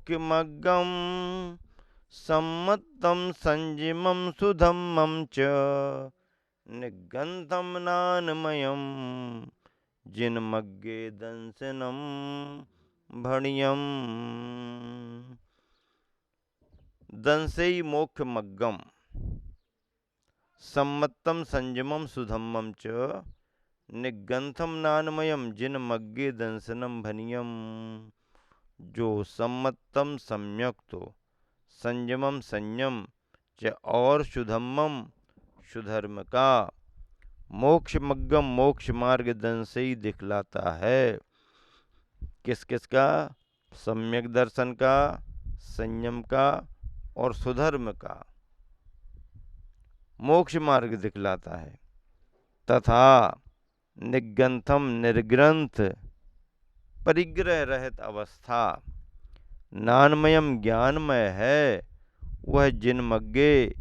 मोक्षमग्गं सम्मत्तं संयमं सुधम्मं च निगन्धं नानमयं जिनमग्गे दंसनं भणियम्। दंसई मोक्षमग्गम सम्मत्तम संयमम सुधम्मम च निगंथम नानमयम जिन मग्गे दंसनम भनियम। जो सम्मत्तम सम्यक तो संयमम संयम च और सुधम्मम सुधर्म का मोक्ष मग्गम मोक्ष मार्ग दंसई दिखलाता है। किस किस का? सम्यक दर्शन का, संयम का और सुधर्म का मोक्ष मार्ग दिखलाता है। तथा निगंथम निर्ग्रंथ परिग्रह रहित अवस्था नानमयम ज्ञानमय है। वह जिन मग्गे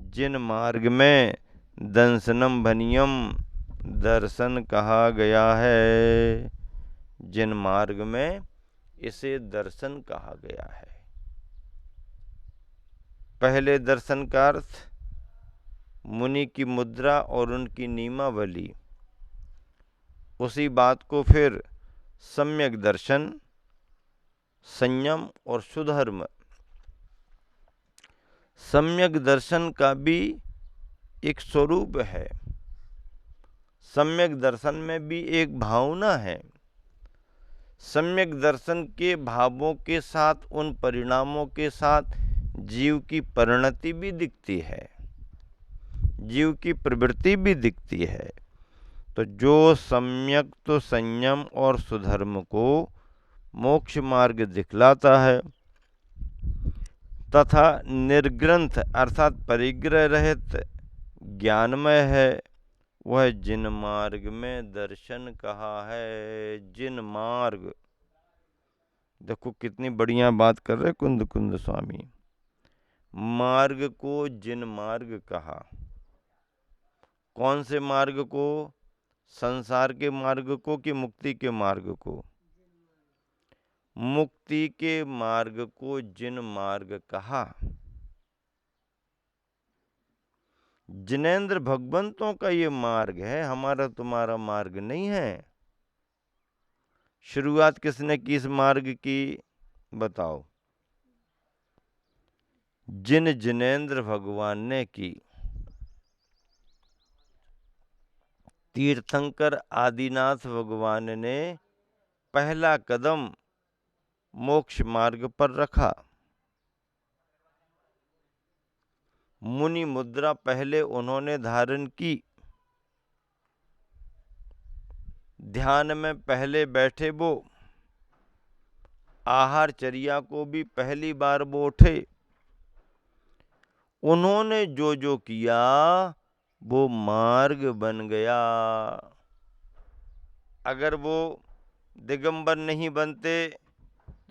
जिन मार्ग में दंसनम भनियम दर्शन कहा गया है, जिन मार्ग में इसे दर्शन कहा गया है। पहले दर्शन का अर्थ मुनि की मुद्रा और उनकी नियमावली, उसी बात को फिर सम्यक दर्शन, संयम और सुधर्म। सम्यक दर्शन का भी एक स्वरूप है, सम्यक दर्शन में भी एक भावना है। सम्यक दर्शन के भावों के साथ, उन परिणामों के साथ जीव की परिणति भी दिखती है, जीव की प्रवृत्ति भी दिखती है। तो जो सम्यक तो संयम और सुधर्म को मोक्ष मार्ग दिखलाता है तथा निर्ग्रंथ अर्थात परिग्रह रहित ज्ञानमय है, वह जिन मार्ग में दर्शन कहा है। जिन मार्ग, देखो कितनी बढ़िया बात कर रहे कुंद कुंद स्वामी। मार्ग को जिन मार्ग कहा। कौन से मार्ग को? संसार के मार्ग को कि मुक्ति के मार्ग को? मुक्ति के मार्ग को जिन मार्ग कहा। जिनेंद्र भगवंतों का ये मार्ग है, हमारा तुम्हारा मार्ग नहीं है। शुरुआत किसने की इस मार्ग की? बताओ। जिन जिनेंद्र भगवान ने की। तीर्थंकर आदिनाथ भगवान ने पहला कदम मोक्ष मार्ग पर रखा। मुनि मुद्रा पहले उन्होंने धारण की। ध्यान में पहले बैठे वो। आहार चर्या को भी पहली बार वो उठे। उन्होंने जो जो किया वो मार्ग बन गया। अगर वो दिगंबर नहीं बनते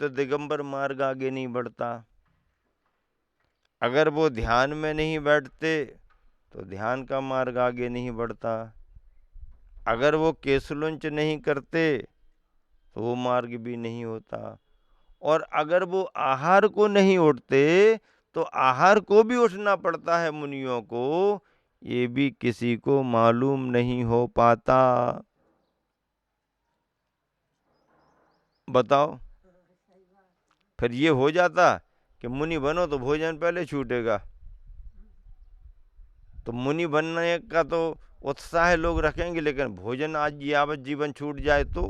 तो दिगंबर मार्ग आगे नहीं बढ़ता। अगर वो ध्यान में नहीं बैठते तो ध्यान का मार्ग आगे नहीं बढ़ता। अगर वो केसलुंच नहीं करते तो वो मार्ग भी नहीं होता। और अगर वो आहार को नहीं उठते तो आहार को भी उठना पड़ता है मुनियों को, ये भी किसी को मालूम नहीं हो पाता। बताओ, फिर ये हो जाता कि मुनि बनो तो भोजन पहले छूटेगा। तो मुनि बनने का तो उत्साह लोग रखेंगे, लेकिन भोजन आज यावत जीवन छूट जाए तो।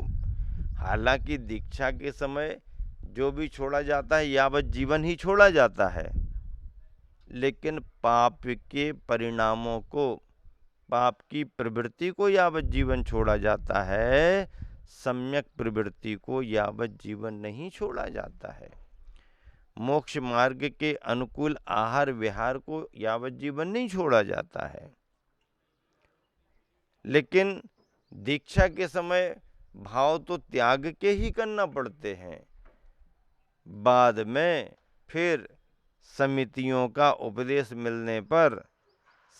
हालांकि दीक्षा के समय जो भी छोड़ा जाता है यावत जीवन ही छोड़ा जाता है, लेकिन पाप के परिणामों को, पाप की प्रवृत्ति को यावत जीवन छोड़ा जाता है, सम्यक प्रवृत्ति को यावत जीवन नहीं छोड़ा जाता है। मोक्ष मार्ग के अनुकूल आहार विहार को यावत जीवन नहीं छोड़ा जाता है। लेकिन दीक्षा के समय भाव तो त्याग के ही करना पड़ते हैं। बाद में फिर समितियों का उपदेश मिलने पर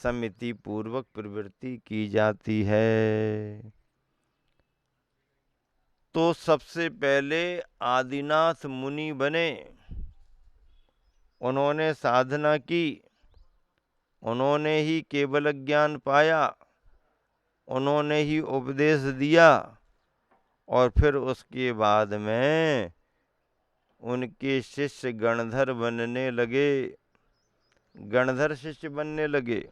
समिति पूर्वक प्रवृत्ति की जाती है। तो सबसे पहले आदिनाथ मुनि बने। उन्होंने साधना की, उन्होंने ही केवल ज्ञान पाया, उन्होंने ही उपदेश दिया, और फिर उसके बाद में उनके शिष्य गणधर बनने लगे, गणधर शिष्य बनने लगे।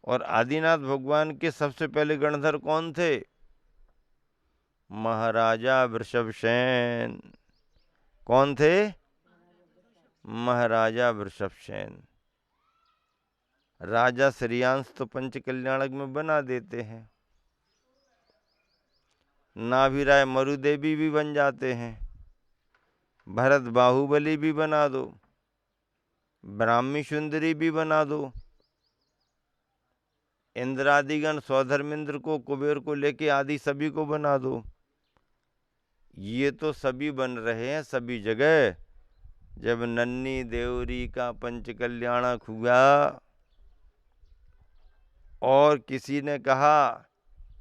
और आदिनाथ भगवान के सबसे पहले गणधर कौन थे? महाराजा वृषभसेन। कौन थे? महाराजा वृषभसेन। राजा श्रेयांश तो पंच कल्याणक में बना देते हैं, नाभिराय मरुदेवी भी बन जाते हैं, भरत बाहुबली भी बना दो, ब्राह्मी सुंदरी भी बना दो, इंद्रादिगण सौधर्मेंद्र को, कुबेर को लेके आदि सभी को बना दो। ये तो सभी बन रहे हैं सभी जगह। जब नन्ही देवरी का पंच कल्याणक हुआ और किसी ने कहा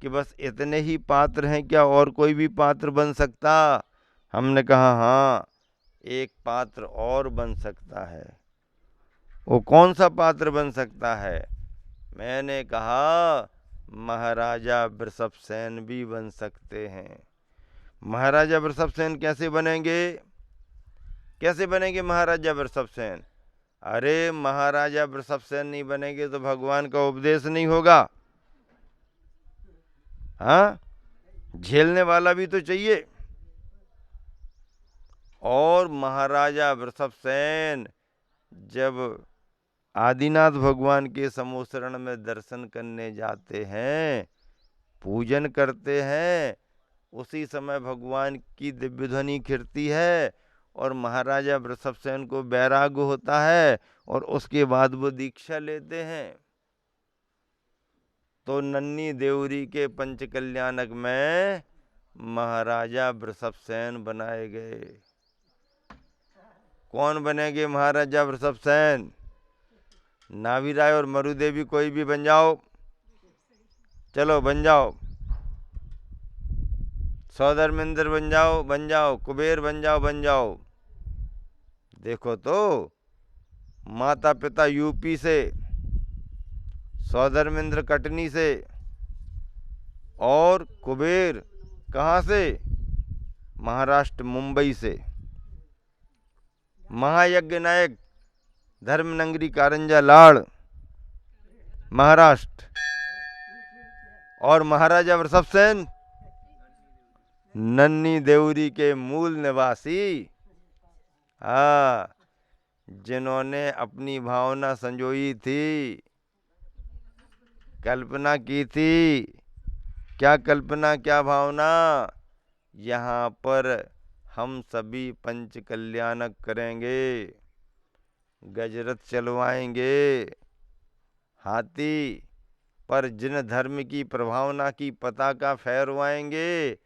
कि बस इतने ही पात्र हैं क्या, और कोई भी पात्र बन सकता? हमने कहा हाँ, एक पात्र और बन सकता है। वो कौन सा पात्र बन सकता है? मैंने कहा महाराजा वृषभसेन भी बन सकते हैं। महाराजा वृषभसेन कैसे बनेंगे? कैसे बनेंगे महाराजा वृषभसेन? अरे महाराजा वृषभसेन नहीं बनेंगे तो भगवान का उपदेश नहीं होगा। हाँ, झेलने वाला भी तो चाहिए। और महाराजा वृषभसेन जब आदिनाथ भगवान के समोसरण में दर्शन करने जाते हैं, पूजन करते हैं, उसी समय भगवान की दिव्य ध्वनि खिरती है और महाराजा वृषभसेन को वैराग्य होता है और उसके बाद वो दीक्षा लेते हैं। तो नन्ही देवरी के पंच कल्याणक में महाराजा वृषभसेन बनाए गए। कौन बनेंगे महाराजा वृषभसेन? नाभिराय और मरुदेवी कोई भी बन जाओ, चलो बन जाओ। सौधर्मेंद्र बन जाओ, बन जाओ। कुबेर बन जाओ, बन जाओ। देखो तो माता पिता यूपी से, सौधर्मेंद्र कटनी से, और कुबेर कहाँ से? महाराष्ट्र मुंबई से। महायज्ञ नायक धर्मनगरी कारंजा लाड़ महाराष्ट्र। और महाराजा वृषभसेन नन्ही देवरी के मूल निवासी। हाँ, जिन्होंने अपनी भावना संजोई थी, कल्पना की थी। क्या कल्पना, क्या भावना? यहाँ पर हम सभी पंच कल्याणक करेंगे, गजरथ चलवाएंगे, हाथी पर जिन धर्म की प्रभावना की पताका फहरवाएंगे।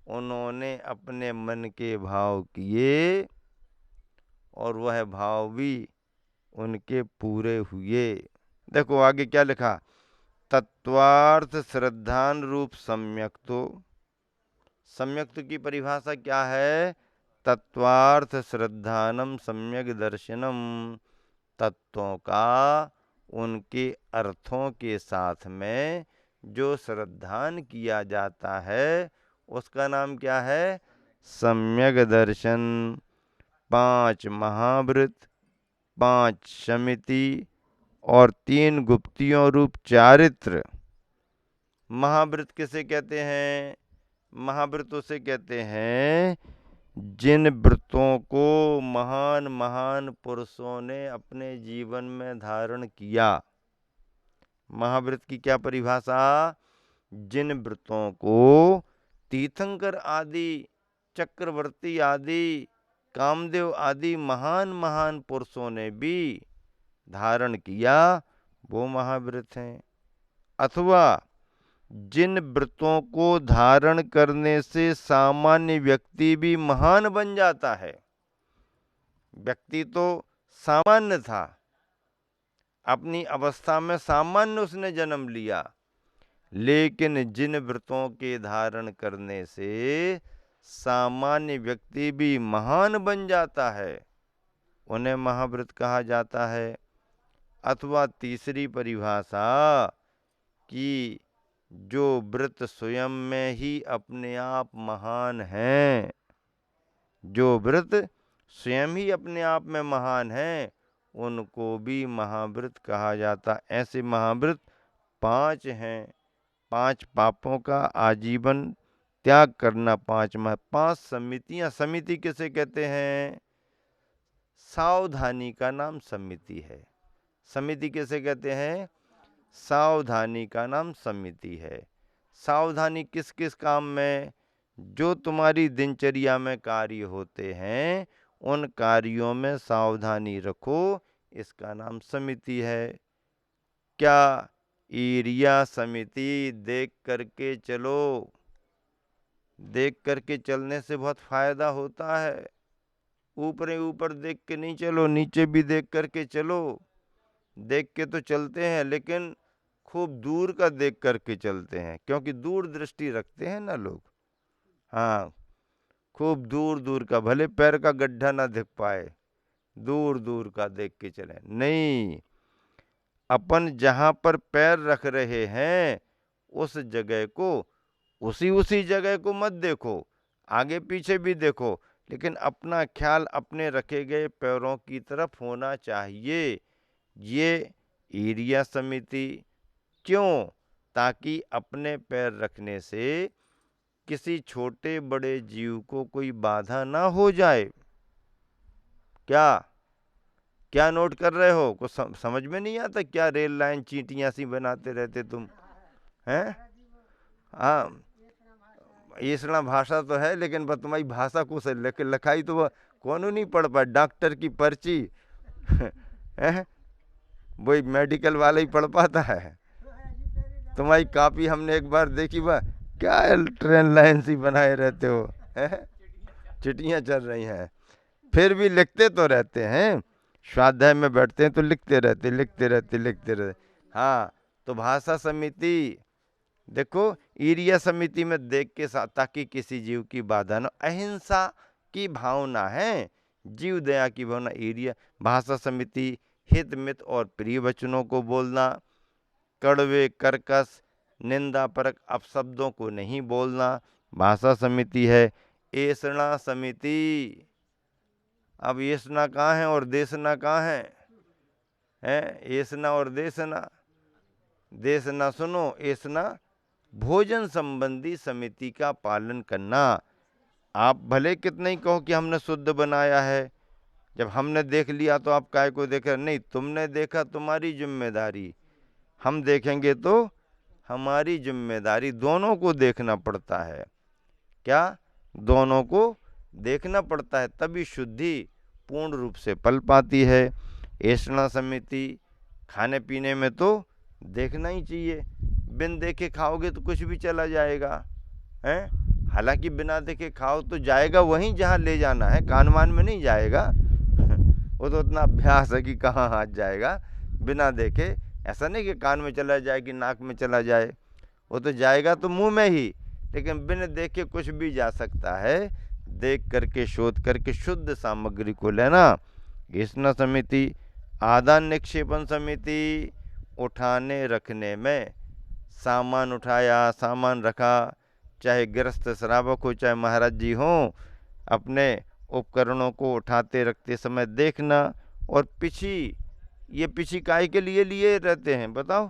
उन्होंने अपने मन के भाव किए और वह भाव भी उनके पूरे हुए। देखो आगे क्या लिखा, तत्वार्थ श्रद्धान रूप सम्यक्तो। सम्यक्त की परिभाषा क्या है? तत्वार्थ श्रद्धानम सम्यक दर्शनम। तत्वों का उनके अर्थों के साथ में जो श्रद्धान किया जाता है उसका नाम क्या है? सम्यक दर्शन। 5 महाव्रत, 5 समिति और 3 गुप्तियों रूप चारित्र। महाव्रत किसे कहते हैं? महाव्रत उसे कहते हैं जिन व्रतों को महान महान पुरुषों ने अपने जीवन में धारण किया। महाव्रत की क्या परिभाषा? जिन व्रतों को तीर्थंकर आदि, चक्रवर्ती आदि, कामदेव आदि महान महान पुरुषों ने भी धारण किया, वो महाव्रत हैं। अथवा जिन व्रतों को धारण करने से सामान्य व्यक्ति भी महान बन जाता है। व्यक्ति तो सामान्य था, अपनी अवस्था में सामान्य उसने जन्म लिया, लेकिन जिन व्रतों के धारण करने से सामान्य व्यक्ति भी महान बन जाता है, उन्हें महाव्रत कहा जाता है। अथवा तीसरी परिभाषा कि जो व्रत स्वयं में ही अपने आप महान हैं, जो व्रत स्वयं ही अपने आप में महान हैं, उनको भी महाव्रत कहा जाता। ऐसे महाव्रत 5 हैं। 5 पापों का आजीवन त्याग करना, 5 समितियां। समिति किसे कहते हैं? सावधानी का नाम समिति है। समिति किसे कहते हैं? सावधानी का नाम समिति है। सावधानी किस किस काम में? जो तुम्हारी दिनचर्या में कार्य होते हैं, उन कार्यों में सावधानी रखो, इसका नाम समिति है। क्या एरिया समिति देख करके चलो। देख करके चलने से बहुत फायदा होता है। ऊपर ही ऊपर देख के नहीं चलो, नीचे भी देख करके चलो। देख के तो चलते हैं, लेकिन खूब दूर का देख करके चलते हैं, क्योंकि दूर दृष्टि रखते हैं ना लोग। हाँ, खूब दूर दूर का, भले पैर का गड्ढा ना दिख पाए, दूर दूर का देख के चले। नहीं, अपन जहां पर पैर रख रहे हैं उस जगह को, उसी जगह को मत देखो, आगे पीछे भी देखो, लेकिन अपना ख्याल अपने रखे गए पैरों की तरफ होना चाहिए। ये एरिया समिति क्यों? ताकि अपने पैर रखने से किसी छोटे बड़े जीव को कोई बाधा ना हो जाए। क्या क्या नोट कर रहे हो? कुछ समझ में नहीं आता? क्या रेल लाइन चींटियां सी बनाते रहते तुम हैं? हाँ, इसना भाषा तो है, लेकिन तुम्हारी भाषा कुछ लिखाई तो वह कौन नहीं पढ़ पाए। डॉक्टर की पर्ची है, वही मेडिकल वाला ही पढ़ पाता है। तुम्हारी कॉपी हमने एक बार देखी, वह क्या ट्रेन लाइन सी बनाए रहते हो, चिट्ठियाँ चल रही हैं, फिर भी लिखते तो रहते हैं। स्वाध्याय में बैठते हैं तो लिखते रहते। हाँ, तो भाषा समिति देखो, एरिया समिति में देख के साथ, ताकि किसी जीव की बाधा न। अहिंसा की भावना है, जीव दया की भावना। एरिया भाषा समिति हित मित और प्रिय वचनों को बोलना, कड़वे कर्कश निंदा परक अपशब्दों को नहीं बोलना, भाषा समिति है। ऐसना समिति, अब ऐसना कहाँ है और देशना कहाँ है? ऐसना और देशना। देशना सुनो, ऐसना भोजन संबंधी समिति का पालन करना। आप भले कितना ही कहो कि हमने शुद्ध बनाया है, जब हमने देख लिया तो आप काय को देख रहे? नहीं, तुमने देखा तुम्हारी जिम्मेदारी, हम देखेंगे तो हमारी जिम्मेदारी। दोनों को देखना पड़ता है। क्या? दोनों को देखना पड़ता है, तभी शुद्धि पूर्ण रूप से पल पाती है। ऐसना समिति खाने पीने में तो देखना ही चाहिए। बिन देखे खाओगे तो कुछ भी चला जाएगा, हैं? हालांकि बिना देखे खाओ तो जाएगा वहीं जहाँ ले जाना है, कान वान में नहीं जाएगा। वो तो उतना अभ्यास है कि कहाँ हाथ जाएगा बिना देखे। ऐसा नहीं कि कान में चला जाए कि नाक में चला जाए, वो तो जाएगा तो मुंह में ही, लेकिन बिन देखे कुछ भी जा सकता है। देख करके शोध करके शुद्ध सामग्री को लेना। ऐसना समिति। आदान निक्षेपण समिति, उठाने रखने में, सामान उठाया, सामान रखा, चाहे गृहस्थ श्रावक हो चाहे महाराज जी हों, अपने उपकरणों को उठाते रखते समय देखना। और ये पिछी काय के लिए लिए रहते हैं? बताओ,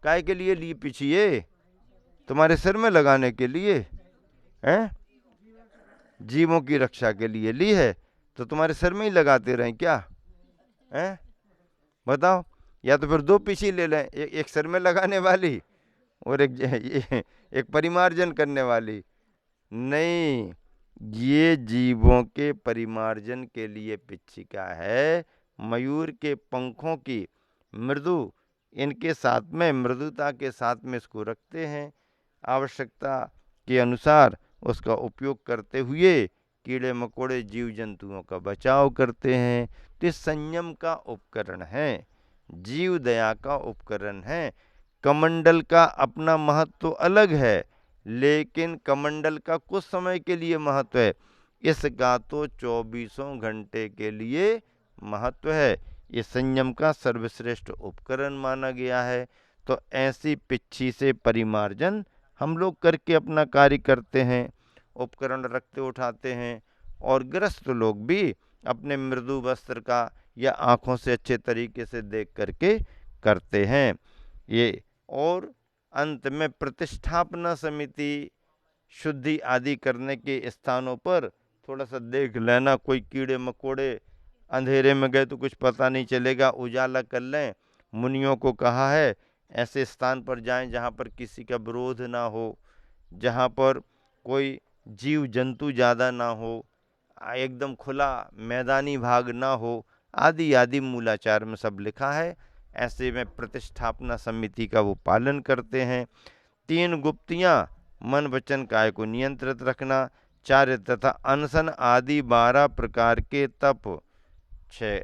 काय के लिए लिए पिछी? ये तुम्हारे सिर में लगाने के लिए हैं? जीवों की रक्षा के लिए ली है, तो तुम्हारे सिर में ही लगाते रहें क्या? हैं? बताओ, या तो फिर 2 पिछी ले लें, एक सिर में लगाने वाली और एक परिमार्जन करने वाली। नहीं, ये जीवों के परिमार्जन के लिए पिच्छिका है। मयूर के पंखों की मृदु, इनके साथ में, मृदुता के साथ में इसको रखते हैं। आवश्यकता के अनुसार उसका उपयोग करते हुए कीड़े मकोड़े जीव जंतुओं का बचाव करते हैं। तो संयम का उपकरण है, जीव दया का उपकरण है। कमंडल का अपना महत्व अलग है, लेकिन कमंडल का कुछ समय के लिए महत्व है। इसका तो 24 घंटे के लिए महत्व है। ये संयम का सर्वश्रेष्ठ उपकरण माना गया है। तो ऐसी पिच्छी से परिमार्जन हम लोग करके अपना कार्य करते हैं, उपकरण रखते उठाते हैं। और ग्रस्त लोग भी अपने मृदु वस्त्र का या आँखों से अच्छे तरीके से देख करके करते हैं ये। और अंत में प्रतिष्ठापना समिति शुद्धि आदि करने के स्थानों पर थोड़ा सा देख लेना, कोई कीड़े मकोड़े अंधेरे में गए तो कुछ पता नहीं चलेगा, उजाला कर लें। मुनियों को कहा है ऐसे स्थान पर जाएं जहाँ पर किसी का विरोध ना हो, जहाँ पर कोई जीव जंतु ज़्यादा ना हो, एकदम खुला मैदानी भाग ना हो, आदि आदि मूलाचार में सब लिखा है। ऐसे में प्रतिष्ठापना समिति का वो पालन करते हैं। 3 गुप्तियाँ, मन वचन काय को नियंत्रित रखना, चार्य तथा अनशन आदि 12 प्रकार के तप, 6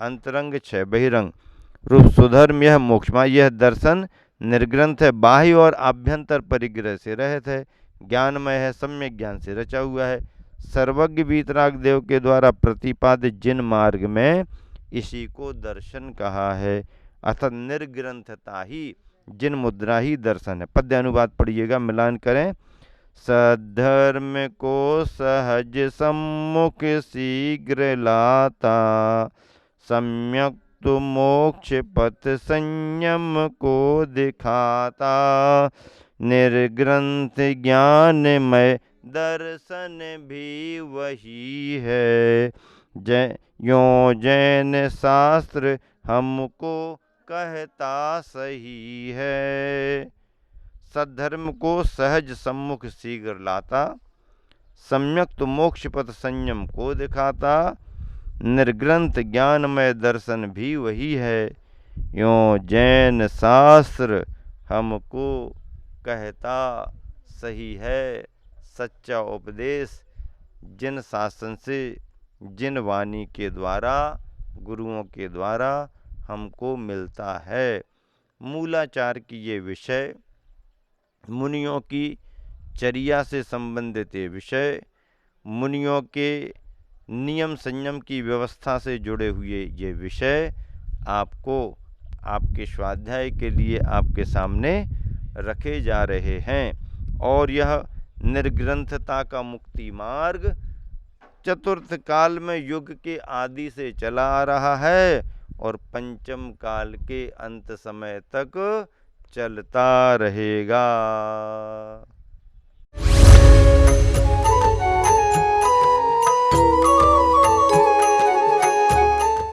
अंतरंग 6 बहिरंग रूप सुधर्म, यह मोक्षमा, यह दर्शन निर्ग्रंथ है, बाह्य और आभ्यंतर परिग्रह से रहित है, ज्ञानमय है, सम्यक ज्ञान से रचा हुआ है, सर्वज्ञ वीतराग देव के द्वारा प्रतिपादित जिन मार्ग में इसी को दर्शन कहा है, अर्थात निर्ग्रंथता ही जिन मुद्रा ही दर्शन है। पद्य अनुवाद पढ़िएगा, मिलान करें। सद्धर्म को सहज सम्मुख शीघ्र लाता, सम्यक तो मोक्ष पथ संयम को दिखाता, निर्ग्रंथ ज्ञानमय दर्शन भी वही है, यो जैन शास्त्र हमको कहता सही है। सद्धर्म को सहज सम्मुख शीघ्र लाता, सम्यक तो मोक्ष पथ संयम को दिखाता, निर्ग्रंथ ज्ञानमय दर्शन भी वही है, यो जैन शास्त्र हमको कहता सही है। सच्चा उपदेश जिन शासन से, जिन वाणी के द्वारा, गुरुओं के द्वारा हमको मिलता है। मूलाचार की ये विषय, मुनियों की चर्या से संबंधित ये विषय, मुनियों के नियम संयम की व्यवस्था से जुड़े हुए ये विषय आपको आपके स्वाध्याय के लिए आपके सामने रखे जा रहे हैं। और यह निर्ग्रंथता का मुक्ति मार्ग चतुर्थ काल में युग के आदि से चला आ रहा है और पंचम काल के अंत समय तक चलता रहेगा।